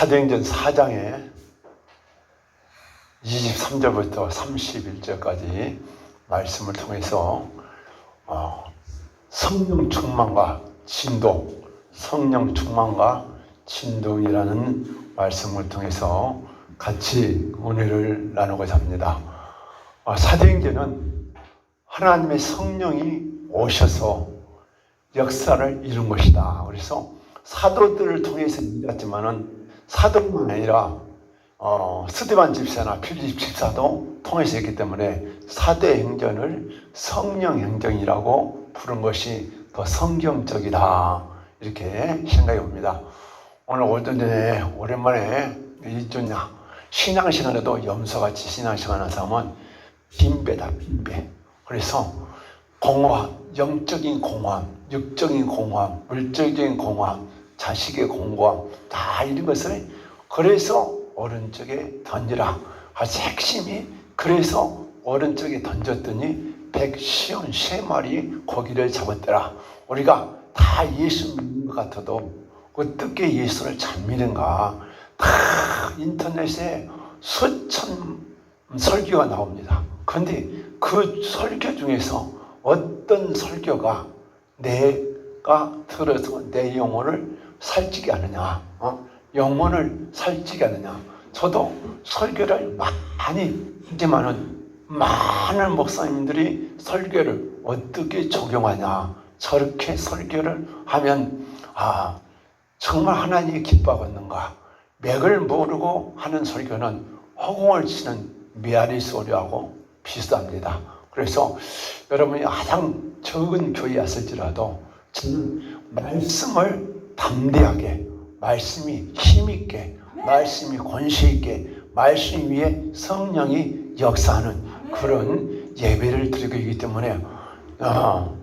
사도행전 4장에 23절부터 31절까지 말씀을 통해서 성령 충만과 진동, 성령 충만과 진동이라는 말씀을 통해서 같이 은혜를 나누고자 합니다. 사도행전은 하나님의 성령이 오셔서 역사를 이룬 것이다. 그래서 사도들을 통해서 일었지만은 사도뿐만 아니라 스데반 집사나 필립 집사도 통해서 했기 때문에 사도행전을 성령행전이라고 부른 것이 더 성경적이다, 이렇게 생각해 봅니다. 오늘 오전에 오랜만에 신앙 시간에도 염소같이 신앙 시간 하는 사람은 빈배다, 빈배. 그래서 공허함, 영적인 공허함, 육적인 공허함, 물질적인 공허함, 자식의 공허함, 다 이런 것을 그래서 오른쪽에 던지라. 아주 핵심이 그래서 오른쪽에 던졌더니 153마리 고기를 잡았더라. 우리가 다 예수 믿는 것 같아도 어떻게 예수를 잘 믿는가. 다 인터넷에 수천 설교가 나옵니다. 그런데 그 설교 중에서 어떤 설교가 내가 들어서 내 영혼을 살찌게 하느냐, 영혼을 살찌게 하느냐. 저도 설교를 많이 하지만은 많은 목사님들이 설교를 어떻게 적용하냐, 저렇게 설교를 하면 정말 하나님이 기뻐하겠는가. 맥을 모르고 하는 설교는 허공을 치는 메아리 소리하고 비슷합니다. 그래서 여러분이 가장 적은 교회에 왔을지라도 저는 말씀을 담대하게, 말씀이 힘있게, 말씀이 권세있게, 말씀 위에 성령이 역사하는 그런 예배를 드리고 있기 때문에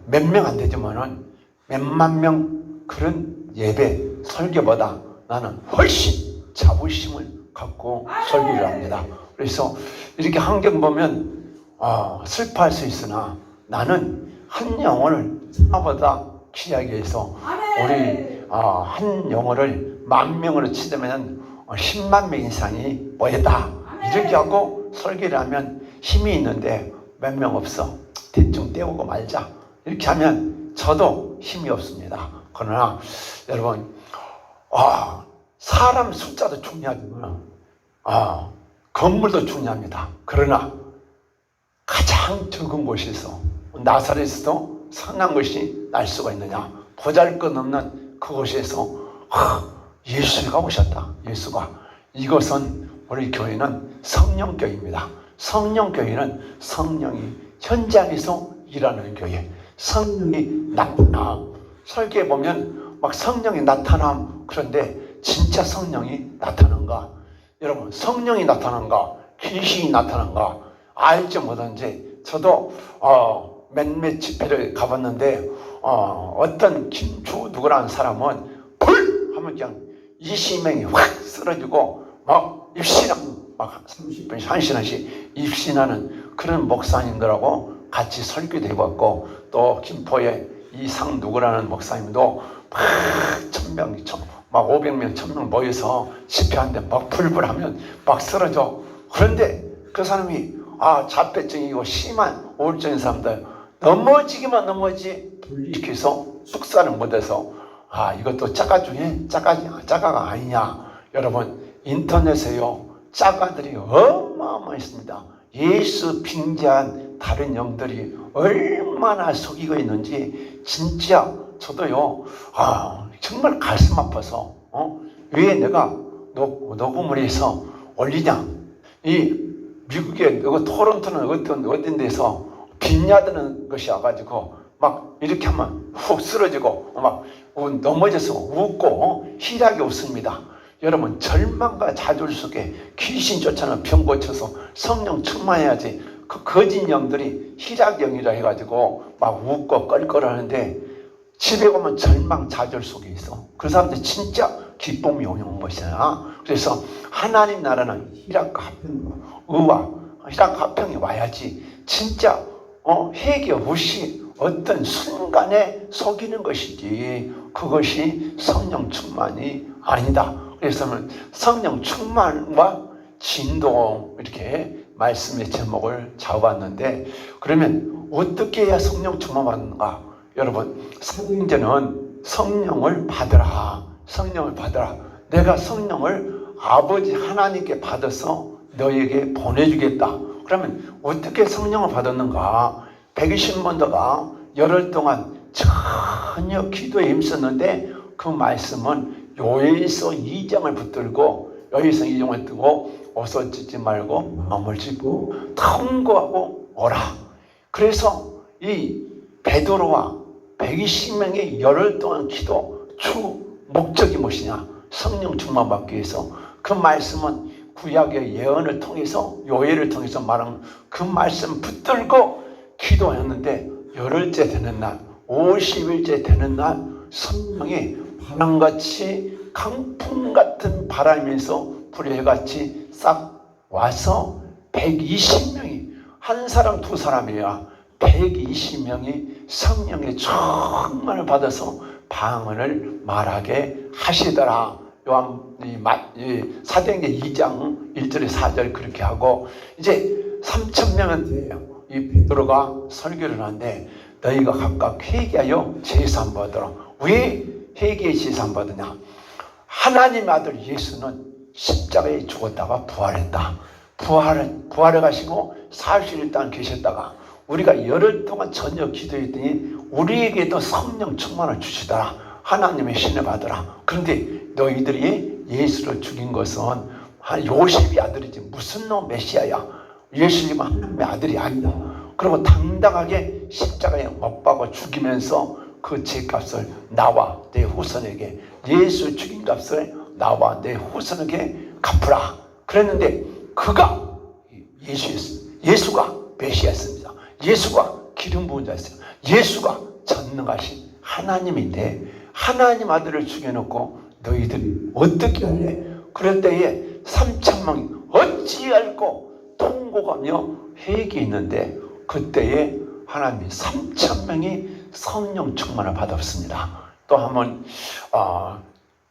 몇 명 안 되지만은 몇만 명 그런 예배 설교보다 나는 훨씬 자부심을 갖고 설교를 합니다. 그래서 이렇게 환경 보면 슬퍼할 수 있으나 나는 한 영혼을 하나보다 귀하게 해서 우리 한 영혼을 10,000명으로 치자면 10만 명 이상이 모였다, 이렇게 하고 설교를 하면 힘이 있는데 몇 명 없어, 대충 때우고 말자, 이렇게 하면 저도 힘이 없습니다. 그러나 여러분, 사람 숫자도 중요하지만 건물도 중요합니다. 그러나 가장 적은 곳에서 나사렛에서도 선한 것이 날 수가 있느냐. 보잘것없는 그곳에서 예수가 오셨다. 예수가. 이것은 우리 교회는 성령교회입니다. 성령교회는 성령이 현장에서 일하는 교회. 성령이 나타나. 설교에 보면 막 성령이 나타남. 그런데 진짜 성령이 나타난가? 여러분, 성령이 나타난가? 귀신이 나타난가? 알지 못한지. 저도 몇몇 집회를 가봤는데 어떤 김주 누구라는 사람은 불 하면 그냥 20명이 확 쓰러지고 막 입신하고 막 30분씩 1시간씩 입신하는 그런 목사님들하고 같이 설교도 해봤고, 또 김포에 이상 누구라는 목사님도 막 1,000명, 막 500명, 1,000명 모여서 집회하는데 막 불불하면 막 쓰러져. 그런데 그 사람이 자폐증이고 심한 우울증인 사람들 넘어지기만 넘어지 분리시켜서 숙사를 못해서 이것도 짜가 중에 짜가가 아니냐. 여러분, 인터넷에요 짜가들이 어마어마했습니다. 예수 빙자한 다른 영들이 얼마나 속이고 있는지 진짜 저도요 정말 가슴 아파서 왜 내가 녹음을 해서 올리냐. 이 미국의 토론토는 어떤 데서 빗야드는 것이 와가지고 막 이렇게 하면 훅 쓰러지고 막 넘어져서 웃고 희락이 웃습니다. 여러분, 절망과 좌절 속에 귀신 쫓아는 병 고쳐서 성령 충만해야지. 그 거짓 영들이 희락영이라 해가지고 막 웃고 껄껄하는데 집에 오면 절망 좌절 속에 있어. 그 사람들 진짜 기쁨이 오는 것이야. 그래서 하나님 나라는 희락과 화평, 의와 희락과 화평이 와야지. 진짜 회개 없이 어떤 순간에 속이는 것이지 그것이 성령 충만이 아니다. 그래서 성령 충만과 진도 이렇게 말씀의 제목을 잡아봤는데, 그러면 어떻게 해야 성령 충만 받는가? 여러분, 사도행전은 성령을 받으라, 성령을 받으라. 내가 성령을 아버지 하나님께 받아서 너에게 보내주겠다. 그러면 어떻게 성령을 받았는가? 120번도가 열흘 동안 전혀 기도에 힘썼는데, 그 말씀은 요엘서 2장을 붙들고, 요엘서 2장을 뜨고 옷을 찢지 말고 마음을 찢고 통곡하고 오라. 그래서 이 베드로와 120명의 열흘 동안 기도 주 목적이 무엇이냐? 성령 충만 받기 위해서. 그 말씀은 구약의 예언을 통해서, 요엘을 통해서 말한 그 말씀 붙들고 기도했는데, 열흘째 되는 날, 50일째 되는 날 성령이 바람같이, 강풍 같은 바람에서 불해같이 싹 와서 120명이, 한 사람 두 사람이야, 120명이 성령의 충만을 받아서 방언을 말하게 하시더라. 사도행전 2장 1절에 4절 그렇게 하고, 이제 3,000명한테 이 베드로가 설교를 하는데, 너희가 각각 회개하여 제사함 받으라. 왜 회개의 제사함 받으냐? 하나님의 아들 예수는 십자가에 죽었다가 부활했다. 부활해 가시고 40일 동안 계셨다가 우리가 열흘 동안 전혀 기도했더니 우리에게도 성령 충만을 주시더라. 하나님의 신을 받으라. 그런데 너희들이 예수를 죽인 것은 요셉의 아들이지 무슨 놈 메시아야. 예수님은 하나님의 아들이 아니다. 그리고 당당하게 십자가에 못 박아 죽이면서 그 죄값을 나와 내 후손에게, 예수 죽인 값을 나와 내 후손에게 갚으라. 그랬는데 그가 예수가 메시아였습니다. 예수가 기름 부은 자였어요. 예수가 전능하신 하나님인데 하나님 아들을 죽여놓고 너희들이 어떻게 할래? 그럴 때에 3,000명이 어찌할꼬 통곡하며 회개했는데, 그때에 하나님이 3,000명이 성령 충만을 받았습니다. 또 한번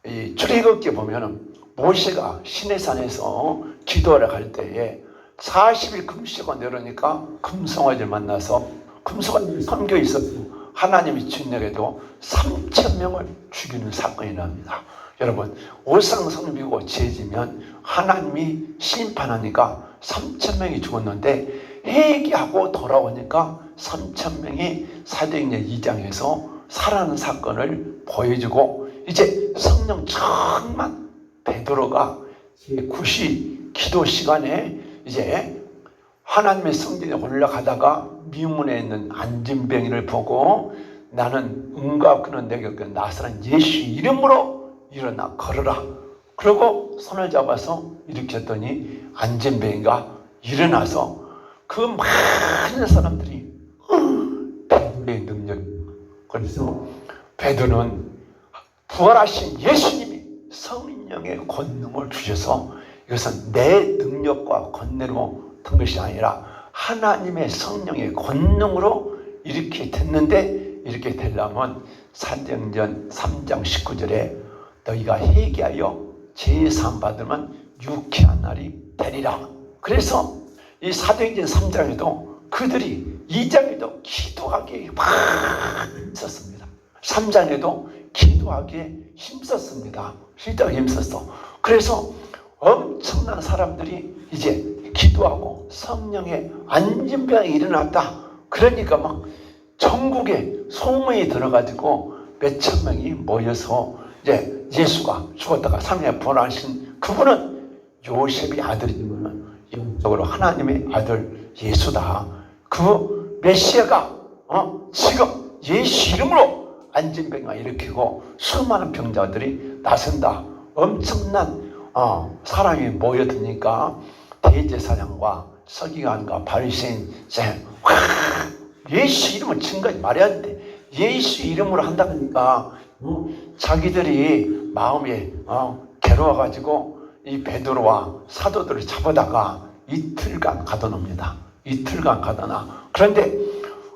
이 출애굽기에 보면은 모세가 시내산에서 기도하러 갈 때에 40일 금식하고 내려오니까 금송아지를 만나서 금송아지를 섬겨 있었고, 하나님이 진에게도 3,000명을 죽이는 사건이 납니다. 여러분, 오상성비고 죄지면 하나님이 심판하니까 3,000명이 죽었는데, 회개하고 돌아오니까 3,000명이 사도행전 2장에서 살아나는 사건을 보여주고, 이제 성령 충만 베드로가 제9시 기도 시간에 이제 하나님의 성전에 올라가다가 미문에 있는 안진뱅이를 보고, 나는 응답 그는 내게 그 나사렛 예수 이름으로 일어나 걸어라. 그러고 손을 잡아서 일으켰더니 안진뱅이가 일어나서 그 많은 사람들이 베드로의 능력, 그래서 베드로는 부활하신 예수님이 성령의 권능을 주셔서, 이것은 내 능력과 권능으로 된 것이 아니라 하나님의 성령의 권능으로 이렇게 됐는데, 이렇게 되려면 사도행전 3장 19절에 너희가 회개하여 제사함 받으면 유쾌한 날이 되리라. 그래서 이 사도행전 3장에도 그들이 2장에도 기도하기에 막 힘썼습니다. 3장에도 기도하기에 힘썼습니다. 기도하기에 힘썼어. 그래서 엄청난 사람들이 이제 기도하고 성령의 안진병이 일어났다. 그러니까 막 전국에 소문이 들어가지고 몇천 명이 모여서 이제 예수가 죽었다가 3일에 부활하신 그분은 요셉의 아들이지만 영적으로 하나님의 아들 예수다. 그 메시아가 지금 예수 이름으로 안진병을 일으키고 수많은 병자들이 나선다. 엄청난 사람이 모여드니까 대제사장과 서기관과 바리새인 예수 이름을 증거하지 말아야 하는데, 예수 이름으로 한다니까 자기들이 마음에 괴로워가지고 이 베드로와 사도들을 잡아다가 이틀간 가둬놉니다. 이틀간 가둬놔. 그런데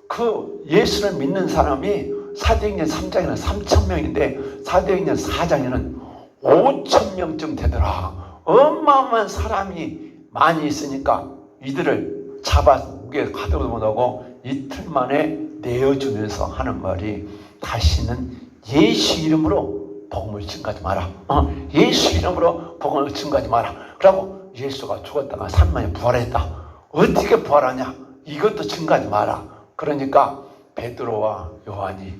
그 예수를 믿는 사람이 사도행전 3장에는 3,000명인데 사도행전 4장에는 5천 명쯤 되더라. 어마어마한 사람이 많이 있으니까 이들을 잡아서 무게에 가둬도 못하고 이틀 만에 내어주면서 하는 말이, 다시는 예수 이름으로 복음을 증가하지 마라. 예수 이름으로 복음을 증가하지 마라. 그러고 예수가 죽었다가 3만에 부활했다. 어떻게 부활하냐? 이것도 증가하지 마라. 그러니까 베드로와 요한이,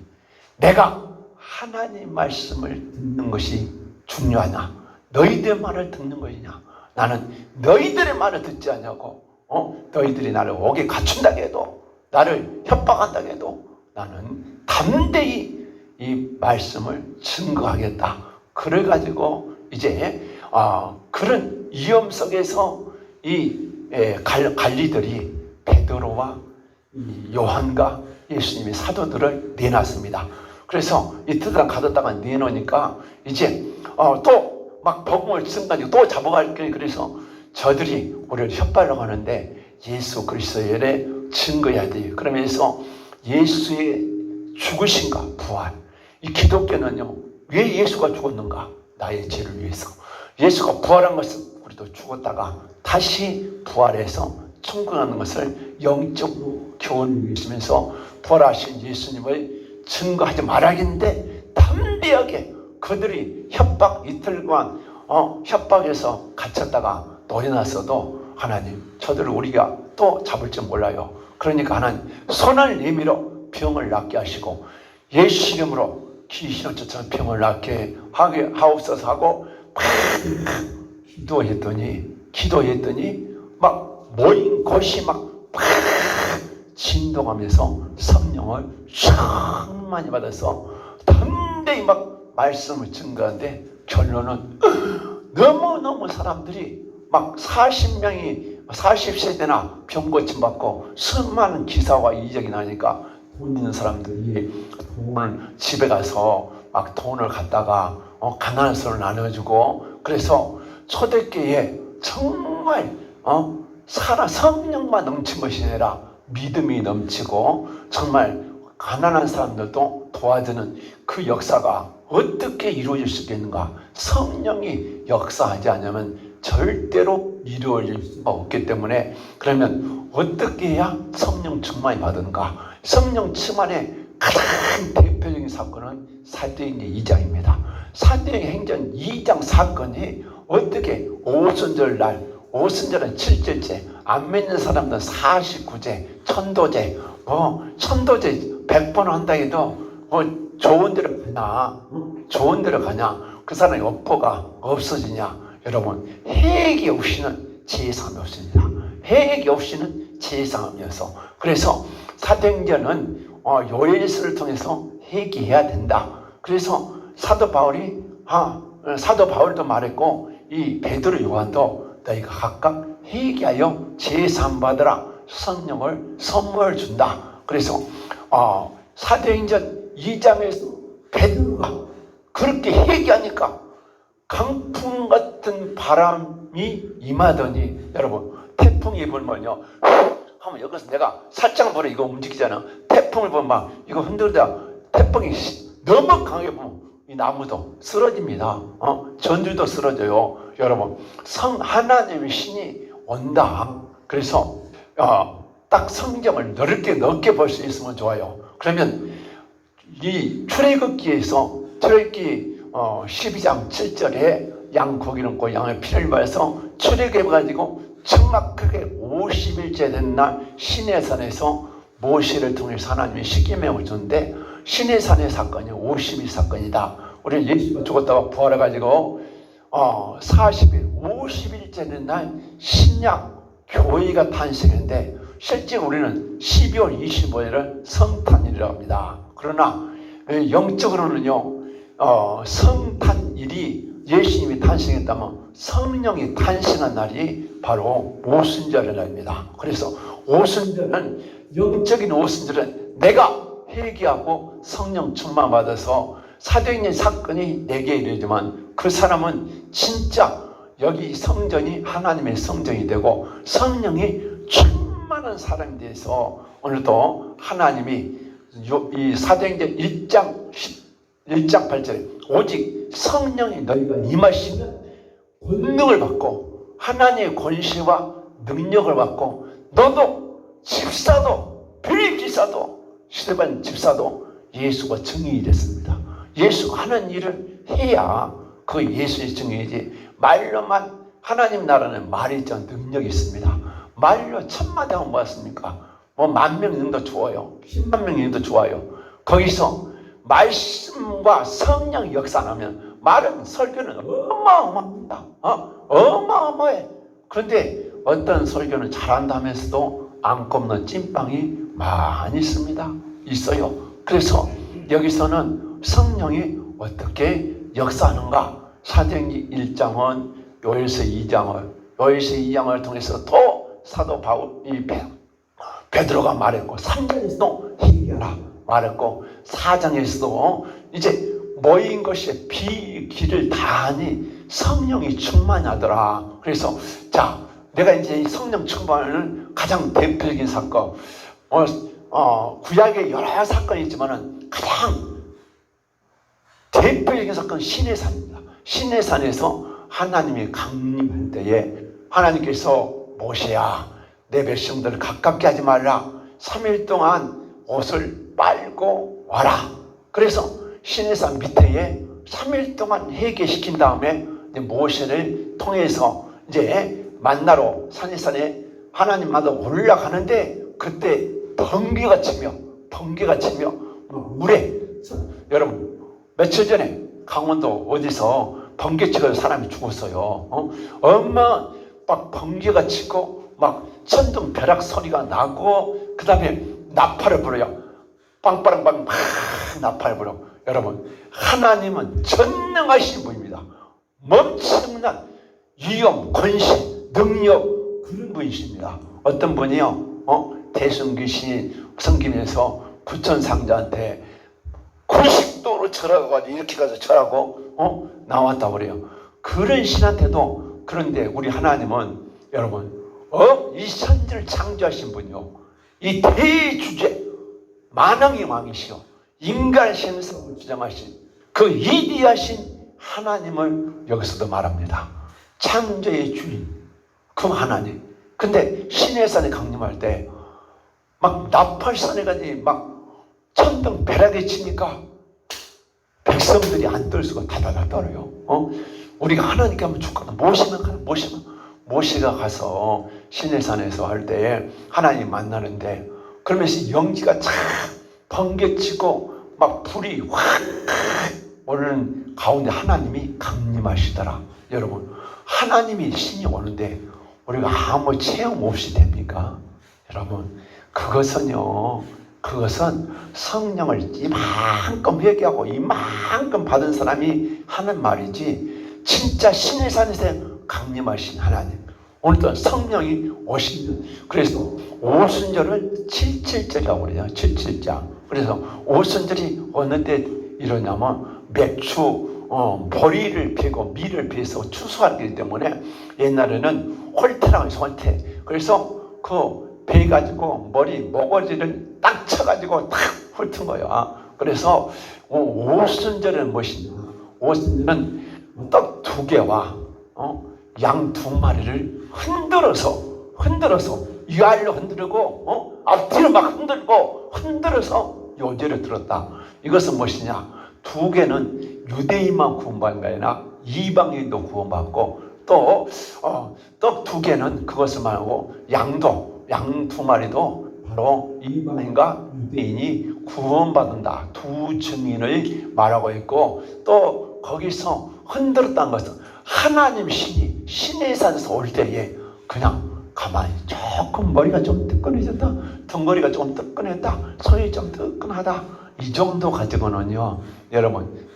내가 하나님 말씀을 듣는 것이 중요하냐, 너희들 말을 듣는 것이냐? 나는 너희들의 말을 듣지 않냐고. 너희들이 나를 옥에 갇힌다고 해도, 나를 협박한다고 해도 나는 담대히 이 말씀을 증거하겠다. 그래가지고 이제 그런 위험 속에서 이 관리들이 베드로와 요한과 예수님의 사도들을 내놨습니다. 그래서 이틀간 가뒀다가 내놓으니까 이제 또 막 복음을 증가하고 또 잡아갈 거예요. 그래서 저들이 우리를 협박을 하는데 예수 그리스도의 일에 증거해야 돼요. 그러면서 예수의 죽으신가 부활, 이 기독교는요, 왜 예수가 죽었는가? 나의 죄를 위해서. 예수가 부활한 것은 우리도 죽었다가 다시 부활해서 천국하는 것을 영적 교훈을 위해서면서 부활하신 예수님을 증거하지 말아야겠는데, 담대하게 그들이 협박, 이틀간 협박해서 갇혔다가 노여놨어도, 하나님 저들을 우리가 또 잡을 줄 몰라요. 그러니까 하나님 손을 내밀어 병을 낫게 하시고 예수 이름으로 귀신을 쫓아서 병을 낫게 하옵소서 하고 기도했더니 막 모인 곳이 막 진동하면서 성령을 참 많이 받아서 담대히 막 말씀을 증거하는데, 결론은 너무너무 사람들이 막 40세대나 병 고침받고 수많은 기사와 이적이 나니까 돈 있는 사람들이 돈을 집에 가서 막 돈을 갖다가 가난한 사람을 나눠주고, 그래서 초대교회에 정말 성령만 넘친 것이 아니라 믿음이 넘치고 정말 가난한 사람들도 도와주는 그 역사가 어떻게 이루어질 수 있겠는가? 성령이 역사하지 않으면 절대로 이루어질 수가 없기 때문에, 그러면 어떻게 해야 성령 충만이 받은가? 성령 충만의 가장 대표적인 사건은 사도행전 2장입니다. 사도행전 행전 2장 사건이 어떻게 오순절은 7절째, 안 믿는 사람들은 49제, 천도제, 천도제 100번 한다 해도 좋은 데로 가냐? 그 사람의 업보가 없어지냐? 여러분, 회개 없이는 제사함이 없습니다. 회개 없이는 제사함이 없어. 그래서 사도행전은 요엘서를 통해서 회개해야 된다. 그래서 사도 바울도 말했고, 이 베드로 요한도 너희가 각각 회개하여 제사함 받으라, 성령을 선물 준다. 그래서 사도행전 2장에서 베드로가 그렇게 회개하니까 강풍 같은 바람이 임하더니, 여러분, 태풍이 불면요, 하면 여기서 내가 살짝 보려 이거 움직이잖아. 태풍을 보면 막 이거 흔들다 태풍이 너무 강하게 보면 이 나무도 쓰러집니다. 전주도 쓰러져요. 여러분, 하나님의 신이 온다. 그래서 딱 성경을 넓게 볼 수 있으면 좋아요. 그러면 이 출애굽기에서 12장 7절에 양 고기를 고 양의 피를 발해서 출애굽해가지고 정확하게 50일째 된 날 시내산에서 모세를 통해서 하나님이 십계명을 줬는데, 시내산의 사건이 50일 사건이다. 우리 예수가 죽었다가 부활해가지고 40일 50일째 된 날 신약 교회가 탄생했는데, 실제 우리는 12월 25일을 성탄일이라고 합니다. 그러나 영적으로는요, 성탄일이 예수님이 탄생했다면 성령이 탄생한 날이 바로 오순절의 날입니다. 그래서 오순절은, 영적인 오순절은 내가 회개하고 성령 충만 받아서 사도행전 사건이 내게 이르지만, 그 사람은 진짜 여기 성전이 하나님의 성전이 되고 성령이 충만한 사람이 돼서 오늘도 하나님이 이 사도행전 1장 1장 8절에 오직 성령이 너희가 임하시면 권능을 받고 하나님의 권세와 능력을 받고 너도 집사도 빌립 집사도 스데반 집사도 예수가 증인이 됐습니다. 예수가 하는 일을 해야 그 예수의 증인이지 말로만 하나님 나라는 말이 있잖아 능력이 있습니다. 말로 천마디 하면 뭐였습니까? 뭐 10,000명도 좋아요. 100,000명도 좋아요. 거기서 말씀과 성령 역사 안 하면 말은 설교는 어마어마합니다. 어마어마해. 그런데 어떤 설교는 잘한다면서도 안 꼽는 찐빵이 많이 있어요. 그래서 여기서는 성령이 어떻게 역사하는가? 사도행전 1장은 요엘서 2장을 통해서 또 사도 바울이 베드로가 말했고 3장에서도 희귀하라 말했고 4장에서도 이제 모인 것이 길을 다하니 성령이 충만하더라. 그래서 자 내가 이제 이 성령 충만을 가장 대표적인 사건 구약에 여러 사건이 있지만은 가장 대표적인 사건은 시내산입니다. 시내산에서 하나님이 강림할 때에 하나님께서 모세야 내 백성들을 가깝게 하지 말라. 3일 동안 옷을 빨고 와라. 그래서 시내산 밑에 3일 동안 회개시킨 다음에 모세를 통해서 이제 만나러 산에 하나님마다 올라가는데 그때 번개가 치며 물에 여러분 며칠 전에 강원도 어디서 번개 치고 사람이 죽었어요. 엄마 막 번개가 치고 막 천둥 벼락 소리가 나고 그 다음에 나팔을 불어요. 빵빠랑빵 막 나팔을 불어. 여러분 하나님은 전능하신 분입니다. 멈추는 위엄, 권세, 능력 그런 분이십니다. 어떤 분이요? 대승귀신이 성김에서 부천상자한테 90도로 절하가지고 이렇게 가서 절하고 나왔다 그래요. 그런 신한테도 그런데 우리 하나님은 여러분 이 천지를 창조하신 분이요. 이 대주제 만왕의 왕이시요. 인간의 신성을 주장하신 그 위대하신 하나님을 여기서도 말합니다. 창조의 주인 그 하나님. 근데 시내산에 강림할 때 막 나팔산에 가지 막 천둥 벼락이 치니까 백성들이 안 떨 수가 다다다 떨어요. 우리가 하나님께 한번 축하다 모세가 가서 시내산에서 할 때 하나님 만나는데 그러면서 영지가 쫙 번개치고 막 불이 확 오르는 가운데 하나님이 강림하시더라. 여러분 하나님이 신이 오는데 우리가 아무 체험 없이 됩니까? 여러분 그것은 성령을 이만큼 회개하고 이만큼 받은 사람이 하는 말이지 진짜 신의 산에서 강림하신 하나님 오늘도 성령이 오시는 그래서 오순절을 77절이라고 그래요. 77장. 그래서 오순절이 어느 때 이러냐면 맥주 보리를 베고 밀을 베서 추수하기 때문에 옛날에는 홀태라고 해서 홀태. 그래서 그 베가지고 모가지를 딱 쳐가지고 탁 훑은 거야. 그래서 오순절은 무엇이냐? 오순절은 떡 2개와 양 2마리를 흔들어서 위아래로 흔들고 앞뒤로 막 흔들어서 요제를 들었다. 이것은 무엇이냐? 2개는 유대인만 구원받는 게 아니라 이방인도 구원받고 또 떡 2개는 그것을 말하고 양 2마리도 바로 이방인과 유대인이 구원받는다. 2 증인을 말하고 있고 또 거기서 흔들었다는 것은 하나님 신의 산에서 올 때에 그냥 가만히 조금 머리가 좀 뜨끈해졌다. 등거리가 좀 뜨끈했다. 손이 좀 뜨끈하다. 이 정도 가지고는요. 여러분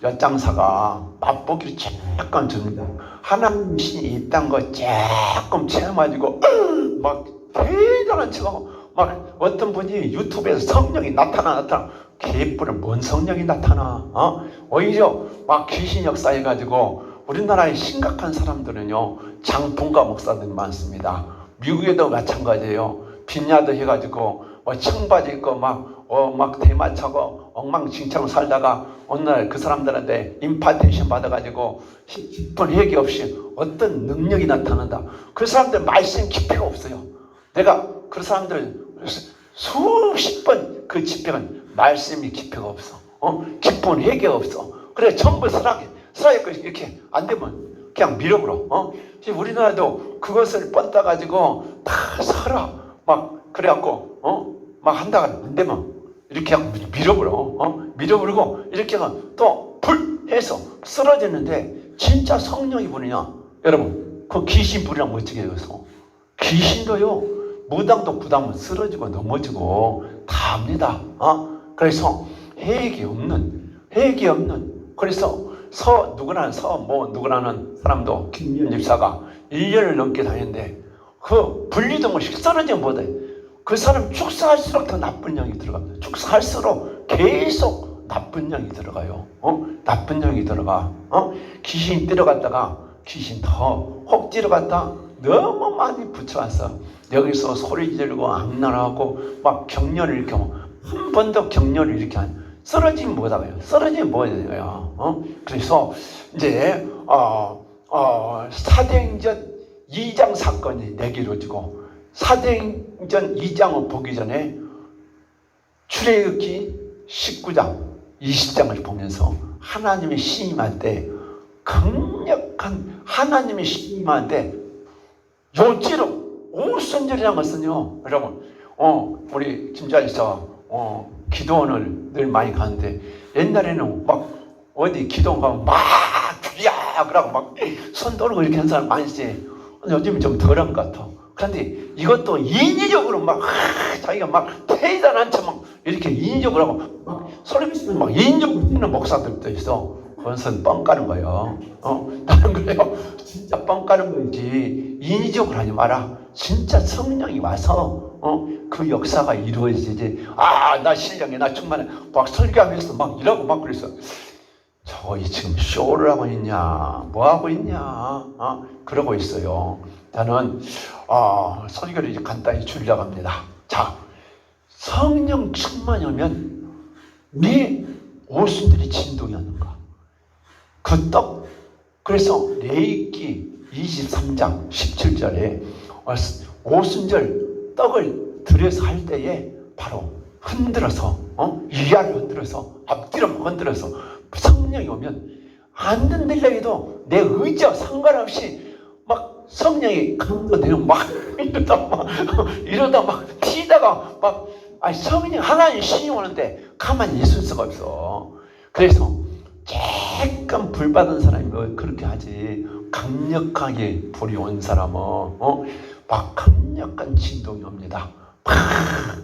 엿장사가 맛보기를 조금 줍니다. 하나님 신이 있다는 거 조금 체험하고 막 대단한 척하고 막 어떤 분이 유튜브에서 성령이 나타나 개뿔은 뭔 성령이 나타나 오히려 막 귀신 역사해가지고 우리나라에 심각한 사람들은요 장풍가 목사들이 많습니다. 미국에도 마찬가지예요. 빈야도 해가지고 청바지 입고 막 대마차고 엉망진창으로 살다가 어느 날 그 사람들한테 임파테이션 받아가지고 깊은 회개 없이 어떤 능력이 나타난다. 그 사람들 말씀 깊이가 없어요. 내가 그 사람들 수십 번 그 집회는 말씀이 깊이가 없어. 깊은 회개가 없어. 그래 전부 슬하게 이렇게 안 되면 그냥 밀어버려. 지금 우리나라도 그것을 뻔따 가지고 다 살아 막 그래갖고 막 한다가 안 되면 이렇게 하고 밀어버리고 이렇게 하면 또 불해서 쓰러지는데 진짜 성령이 부르냐 여러분 그 귀신 부리랑 멋지게 해서 귀신도요 무당도 부담은 쓰러지고 넘어지고 다 합니다. 그래서 회개 없는 그래서 누구라는 사람도 김기현 집사가 1년을 넘게 다녔는데 그 분리도 못시 쓰러지면 뭐돼? 그 사람 축사할수록 더 나쁜 영이 들어갑니다. 축사할수록 계속 나쁜 영이 들어가요. 나쁜 영이 들어가. 귀신 들어갔다가 귀신 더 혹 들어갔다 너무 많이 붙여왔어. 여기서 소리 지르고 악랄하고 막 격려를 이렇게 한 번도 격려를 이렇게 쓰러지면 뭐다가요? 쓰러지면 뭐예요? 그래서 이제 사도행전 2장 사건이 내게 이루어지고 사도행전 2장을 보기 전에 출애굽기 19장 20장을 보면서 하나님의 신임할 때 강력한 하나님의 신임할 때 요지로 오순절이라는 것은요 여러분 우리 김자리사 기도원을 늘 많이 가는데 옛날에는 막 어디 기도원 가면 막 주야 그러고 막 손 떨고 이렇게 하는 사람 많이 있지. 요즘은 좀 덜한 것 같아. 그런데 이것도 인위적으로 막 자기가 막 대단한 척 막 이렇게 인위적으로 하고 막 소리 비치면 막 인위적으로 뛰는 목사들도 있어. 그것은 뻥 까는 거예요. 나는 그래요. 진짜 뻥 까는 거지. 인위적으로 하지 마라. 진짜 성령이 와서 그 역사가 이루어지지. 나 신령해, 나 충만해. 막 설교하면서 막 이러고 막 그랬어. 저기 지금 쇼를 하고 있냐, 뭐 하고 있냐, 그러고 있어요. 나는 설교를 이제 간단히 줄이려고 합니다. 자, 성령 충만이 오면 우리 오순절이 진동이 오는가? 그 떡. 그래서 레위기 23장 17절에 오순절 떡을 들여서 할 때에 바로 흔들어서 위아래 흔들어서 앞뒤로 흔들어서 성령이 오면 안 흔들려 해도 내 의지와 상관없이 막 성령이 감도되는 막 이러다 막 튀다가 막 성령 하나님 신이 오는데 가만히 있을 수가 없어. 그래서 조금 불 받은 사람이 그렇게 하지. 강력하게 불이 온 사람은 막 강력한 진동이 옵니다. 막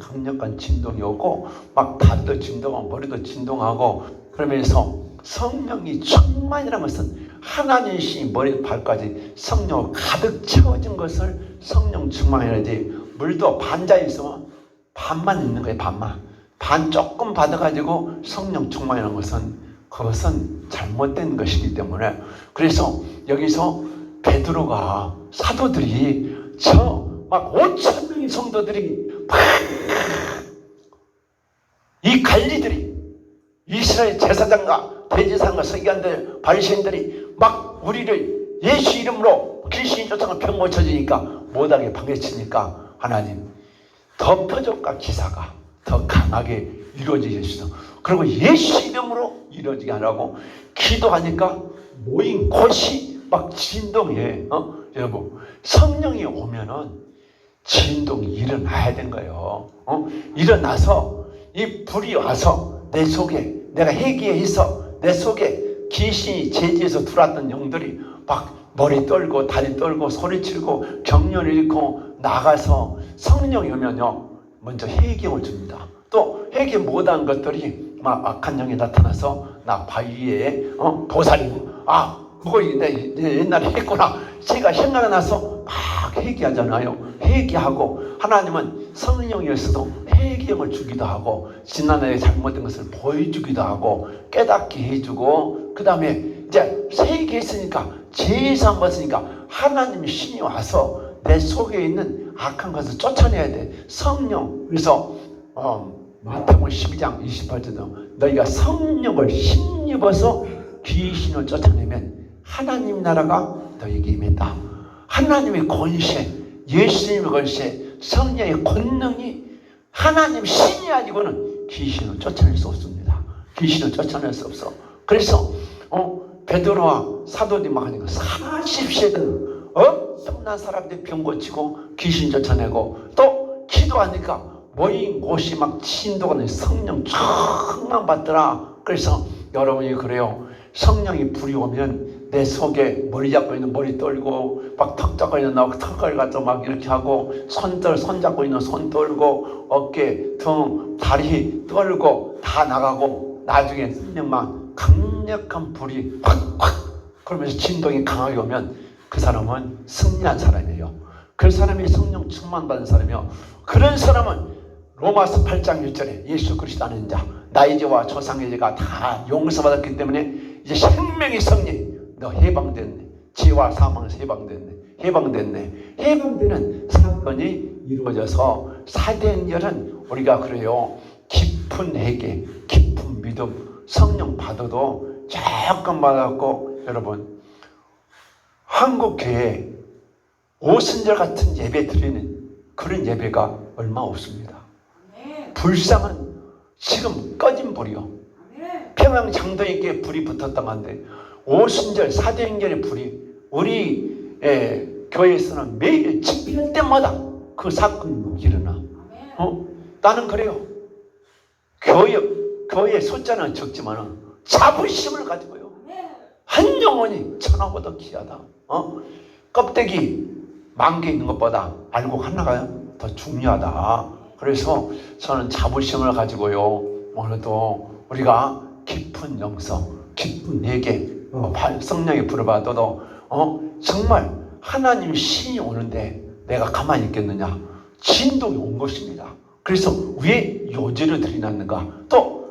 강력한 진동이 오고 막 다리도 진동하고 머리도 진동하고 그러면서 성령이 충만이라는 것은 하나님 신이 머리 발까지 성령으로 가득 채워진 것을 성령 충만이라지. 물도 반잔 있으면 반만 있는 거예요. 반 조금 받아가지고 성령 충만이라는 것은 그것은 잘못된 것이기 때문에 그래서 여기서 베드로가 사도들이 막 5천 명의 성도들이 이 관리들이 이스라엘 제사장과 대제사장과 서기관들 바리새인들이 막 우리를 예수 이름으로 귀신이 쫓아가 병 고쳐지니까 못하게 방해치니까 하나님 덮어줄까 기사가 더 강하게 이루어지게 해주셔서 그리고 예수 이름으로 이루어지게 하라고 기도하니까 모인 곳이 막 진동해. 여러분 성령이 오면은 진동이 일어나야 되는 거예요. 일어나서 이 불이 와서 내 속에 내가 회개해서 내 속에 귀신이 제지에서 들어왔던 영들이 막 머리 떨고 다리 떨고 소리치고 격려를 잃고 나가서 성령이 오면요 먼저 회개를 줍니다. 또 회개 못한 것들이 막 악한 영이 나타나서 나 바위에 보살이 그거 옛날에 했구나 제가 생각나서 막 회개하잖아요. 회개하고 하나님은 성령이었어도 회개형을 주기도 하고 지난해 잘못된 것을 보여주기도 하고 깨닫게 해주고 그 다음에 이제 회개했으니까 제사 한번 했으니까 하나님의 신이 와서 내 속에 있는 악한 것을 쫓아내야 돼. 성령. 그래서 마태복음 12장 28절도 너희가 성령을 힘입어서 귀신을 쫓아내면 하나님 나라가 너희에게 임한다. 하나님의 권세, 예수님의 권세, 성령의 권능이 하나님 신이 아니고는 귀신을 쫓아낼 수 없습니다. 귀신을 쫓아낼 수 없어. 그래서 베드로와 사도들이 막 하니까 40세들 엄청난 사람들이 병 고치고 귀신 쫓아내고 또 기도하니까 모인 곳이 막 진도가 나서 성령 충만 받더라. 그래서 여러분이 그래요. 성령이 불이 오면 내 속에 머리 잡고 있는 머리 떨고 막 턱 잡고 있는 턱을 갖다 막 이렇게 하고 손 잡고 있는 손 떨고 어깨, 등, 다리 떨고 다 나가고 나중에 성령만 강력한 불이 확 그러면서 진동이 강하게 오면 그 사람은 승리한 사람이에요. 그 사람이 성령 충만받은 사람이요. 그런 사람은 로마서 8장 1절에 예수 그리스도 아는 자 나의 죄와 조상의 죄가 다 용서받았기 때문에 이제 생명의 성리 너 해방됐네. 죄와 사망에서 해방됐네. 해방되는 사건이 이루어져서 사도행전은 우리가 그래요. 깊은 회개, 깊은 믿음, 성령 받아도 조금 받았고 여러분 한국교회 오순절 같은 예배 드리는 그런 예배가 얼마 없습니다. 불상은 지금 꺼진 불이요. 평양 장도에게 불이 붙었던 건데 오순절 사도행전의 불이 우리 교회에서는 매일 집회할 때마다 그 사건이 일어나. 나는 그래요. 교회 숫자는 적지만 자부심을 가지고요. 한 영혼이 천하보다 귀하다. 껍데기 10,000개 있는 것보다 알곡 하나가 더 중요하다. 그래서 저는 자부심을 가지고요. 오늘도 우리가 깊은 영성, 깊은 회개, 성령의 불을 받아도 정말 하나님 신이 오는데 내가 가만히 있겠느냐? 진동이 온 것입니다. 그래서 왜 요제를 드리놨는가? 또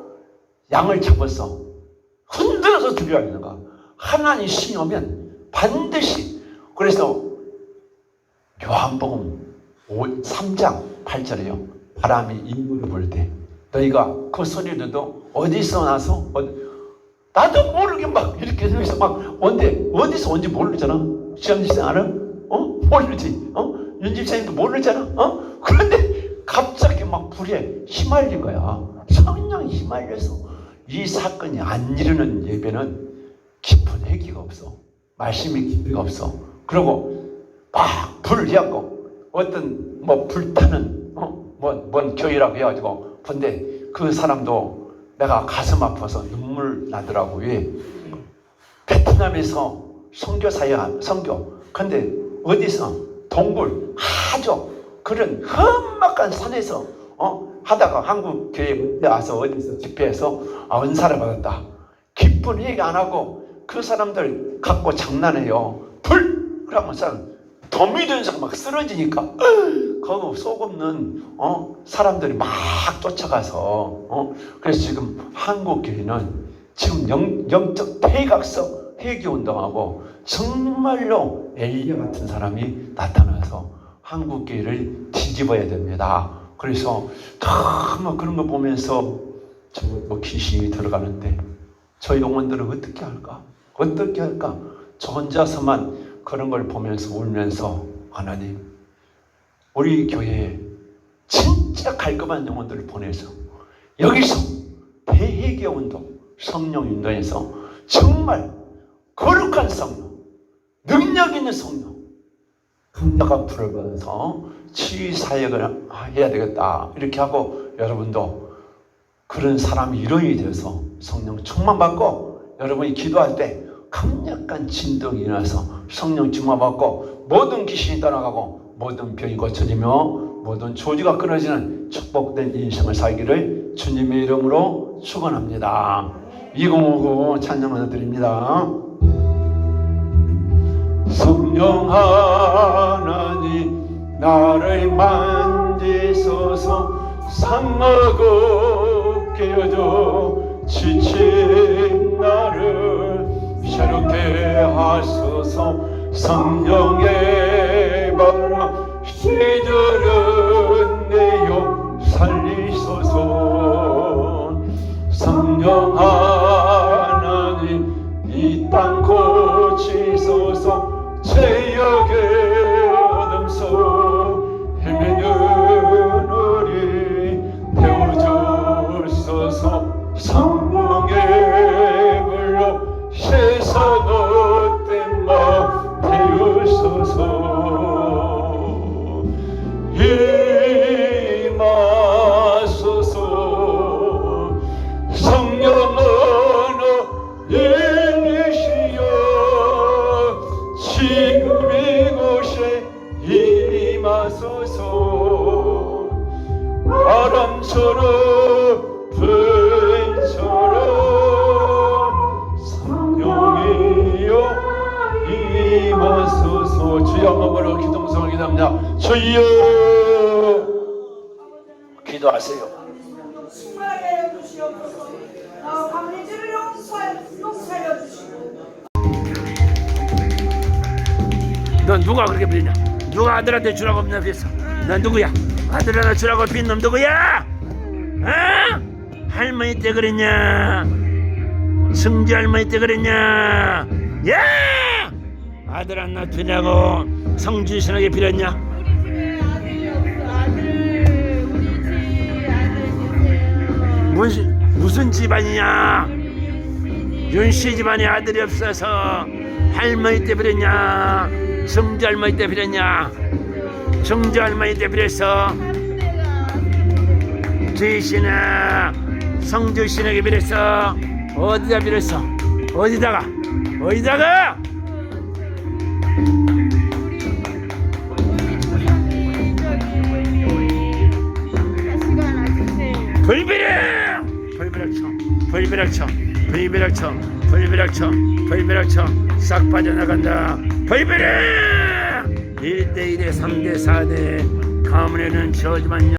양을 잡아서 흔들어서 드려야 하는가? 하나님 신이 오면 반드시. 그래서 요한복음 3장 8절에요. 바람이 인물을 불 때 너희가 그 소리를 듣도 어디서 나서 나도 모르게 막 이렇게 해서 막 어디서 온지 모르잖아. 시험집생 알아? 모르지. 윤집생님도 모르잖아. 그런데 갑자기 막 불에 휘말린 거야. 성령이 휘말려서 이 사건이 안 일어나는 예배는 깊은 회개가 없어. 말씀이 깊이가 없어. 그리고 막 불을 해갖고 어떤 불타는 뭔 교회라고 해가지고 근데 그 사람도 내가 가슴 아파서 눈물 나더라고. 왜? 베트남에서 선교 근데 어디서 동굴 아주 그런 험악한 산에서 하다가 한국 교회에 와서 어디서 집회에서 은사를 받았다. 기쁜 얘기 안 하고 그 사람들 갖고 장난해요. 불! 그러면서 더 믿은 사람 막 쓰러지니까 거기 속 없는 사람들이 막 쫓아가서 그래서 지금 한국 교회는 지금 영적 대각성 회개운동하고 정말로 엘리야 같은 사람이 나타나서 한국 교회를 뒤집어야 됩니다. 그래서 막 그런 거 보면서 귀신이 들어가는데 저 영혼들은 어떻게 할까? 저 혼자서만 그런 걸 보면서 울면서 하나님 우리 교회에 진짜 갈급한 영혼들을 보내서 여기서 대회개 운동, 성령 운동에서 정말 거룩한 성령, 능력 있는 성령, 강력한 불을 받아서 치유 사역을 해야 되겠다. 이렇게 하고 여러분도 그런 사람이 일원이 되어서 성령 충만 받고 여러분이 기도할 때 강력한 진동이 일어나서 성령 충만 받고 모든 귀신이 떠나가고 모든 병이 고쳐지며 모든 조지가 끊어지는 축복된 인생을 살기를 주님의 이름으로 축원합니다. 2059 찬양을 드립니다. 성령 하나님 나를 만지소서 상하고 깨어져 지친 나를 새롭게 하소서 성령의 바람 시들은 내 영 살리소서 성령 임하소서. 성령은 일이시여 지금 이곳에 임하소서. 바람처럼 불처럼 성령이여 임하소서. 주여 한번으로 기동성을 기도합니다. 주여. 기도하세요. 충만하게 하여 주시옵소서. 감리지를 용서하여 주시고. 넌 누가 그렇게 빌냐? 누가 아들한테 주라고 없냐 빚어? 넌 누구야? 아들 하나 주라고 빈 놈 누구야? 어? 할머니 때 그랬냐? 승지 할머니 때 그랬냐? 야! 아들 하나 주라고 성주 신에게 빌었냐? 무슨 집안이냐? 윤씨 집안에 아들이 없어서 할머니 때 빌었냐? 승주 할머니 때 빌었냐? 승주 할머니 때 빌었어. 주이씨나 성주신에게 빌었어. 어디다 빌었어? 어디다가? 불비락쳐 싹 빠져나간다. 불비락 1대1에 3대 4대 가문에는 저지만